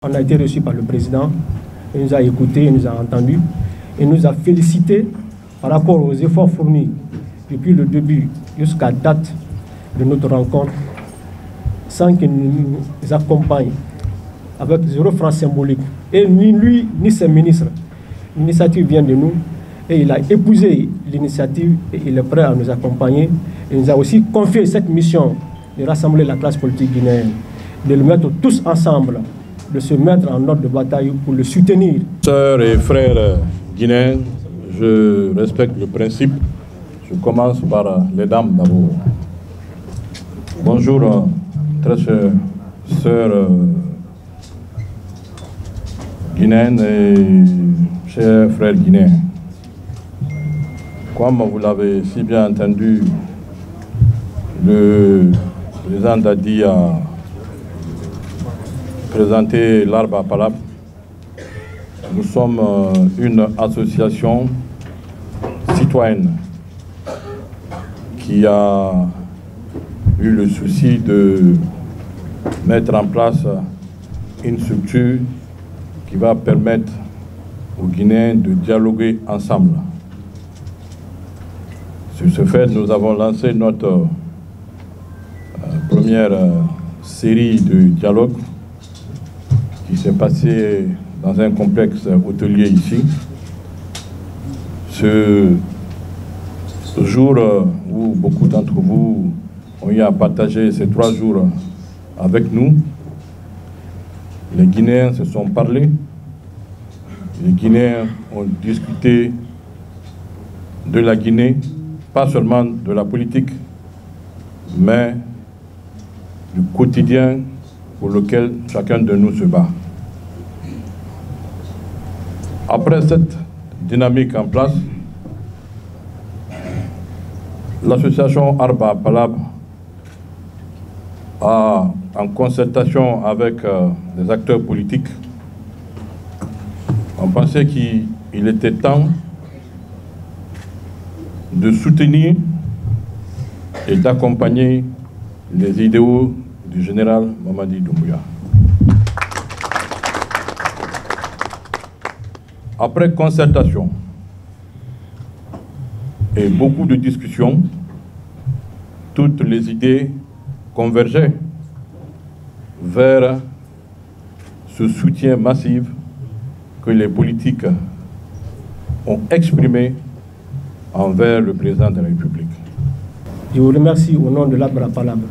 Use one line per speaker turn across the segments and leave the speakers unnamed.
On a été reçu par le président, il nous a écoutés, il nous a entendus, il nous a félicités par rapport aux efforts fournis depuis le début jusqu'à date de notre rencontre, sans qu'il nous accompagne avec 0 franc symbolique. Et ni lui, ni ses ministres. L'initiative vient de nous et il a épousé l'initiative et il est prêt à nous accompagner. Il nous a aussi confié cette mission de rassembler la classe politique guinéenne, de le mettre tous ensemble, de se mettre en ordre de bataille pour le soutenir.
Sœurs et frères guinéens, je respecte le principe. Je commence par les dames d'abord. Bonjour, très chères sœurs guinéennes et chers frères guinéens. Comme vous l'avez si bien entendu, le président Dadi a présenté l'Arbre à Palabre. Nous sommes une association citoyenne qui a eu le souci de mettre en place une structure qui va permettre aux Guinéens de dialoguer ensemble. Sur ce fait, nous avons lancé notre première série de dialogues qui s'est passée dans un complexe hôtelier ici. Ce jour où beaucoup d'entre vous ont eu à partager ces 3 jours avec nous, les Guinéens se sont parlé, les Guinéens ont discuté de la Guinée, pas seulement de la politique, mais du quotidien pour lequel chacun de nous se bat. Après cette dynamique en place, l'association Arbre à Palabre a, en concertation avec des acteurs politiques, on pensait qu'il était temps de soutenir et d'accompagner les idéaux du général Mamadi Doumbouya. Après concertation et beaucoup de discussions, toutes les idées convergeaient vers ce soutien massif que les politiques ont exprimé envers le président de la République.
Je vous remercie au nom de l'Arbre à Palabre.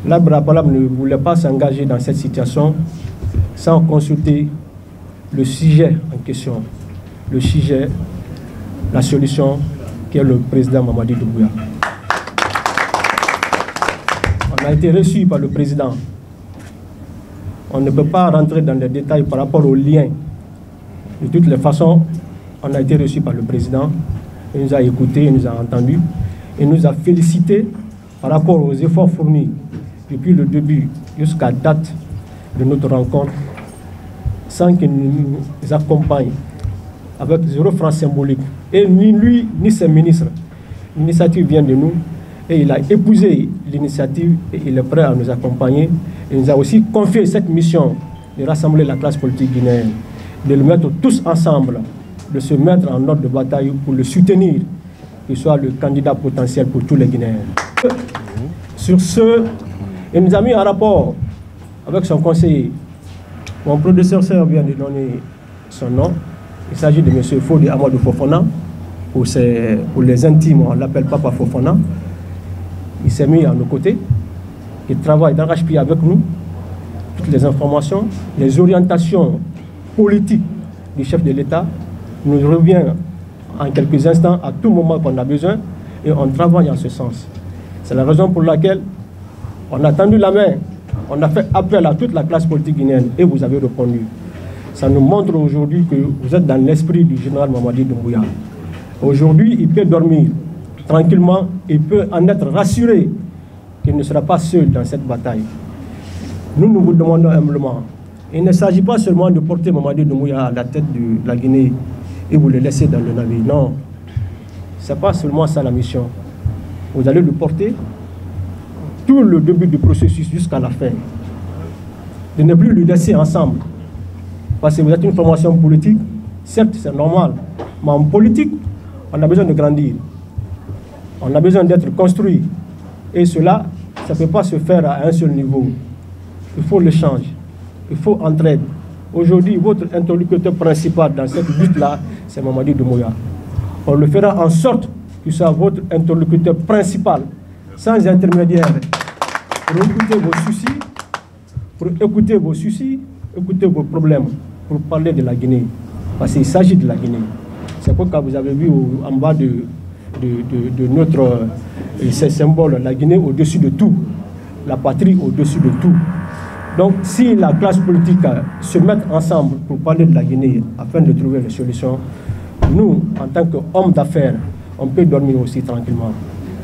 L'Arbre à Palabre ne voulait pas s'engager dans cette situation sans consulter le sujet en question, le sujet, la solution qui est le président Mamadi Doumbouya. On a été reçu par le président. On ne peut pas rentrer dans les détails par rapport aux liens. De toutes les façons, on a été reçu par le président. Il nous a écoutés, il nous a entendus. Il nous a félicités par rapport aux efforts fournis depuis le début jusqu'à date de notre rencontre, sans qu'il nous accompagne avec 0 franc symbolique. Et ni lui, ni ses ministres. L'initiative vient de nous et il a épousé l'initiative et il est prêt à nous accompagner. Il nous a aussi confié cette mission de rassembler la classe politique guinéenne, de le mettre tous ensemble, de se mettre en ordre de bataille pour le soutenir, qu'il soit le candidat potentiel pour tous les Guinéens. Sur ce, il nous a mis en rapport avec son conseiller. Mon prédécesseur vient de donner son nom. Il s'agit de M. Fodi Amadou Fofana. Pour les intimes, on l'appelle Papa Fofana. Il s'est mis à nos côtés. Il travaille d'arrache-pied avec nous. Toutes les informations, les orientations politiques du chef de l'État nous revient en quelques instants, à tout moment qu'on a besoin, et on travaille en ce sens. C'est la raison pour laquelle on a tendu la main, on a fait appel à toute la classe politique guinéenne, et vous avez répondu. Ça nous montre aujourd'hui que vous êtes dans l'esprit du général Mamadi Doumbouya. Aujourd'hui, il peut dormir tranquillement, il peut en être rassuré qu'il ne sera pas seul dans cette bataille. Nous vous demandons humblement, il ne s'agit pas seulement de porter Mamadi Doumbouya à la tête de la Guinée et vous le laisser dans le navire. Non, ce n'est pas seulement ça la mission. Vous allez le porter tout le début du processus jusqu'à la fin. de ne plus le laisser ensemble. Parce que vous êtes une formation politique, certes c'est normal, mais en politique, on a besoin de grandir. On a besoin d'être construit. Et cela, ça ne peut pas se faire à un seul niveau. Il faut l'échange, il faut entraide. Aujourd'hui, votre interlocuteur principal dans cette lutte-là, c'est Mamadi Doumbouya. On le fera en sorte que ce soit votre interlocuteur principal, sans intermédiaire, pour écouter vos soucis, écouter vos problèmes, pour parler de la Guinée. Parce qu'il s'agit de la Guinée. C'est pourquoi vous avez vu en bas de notre symbole, la Guinée au-dessus de tout, la patrie au-dessus de tout. Donc, si la classe politique se met ensemble pour parler de la Guinée afin de trouver des solutions, nous, en tant qu'hommes d'affaires, on peut dormir aussi tranquillement.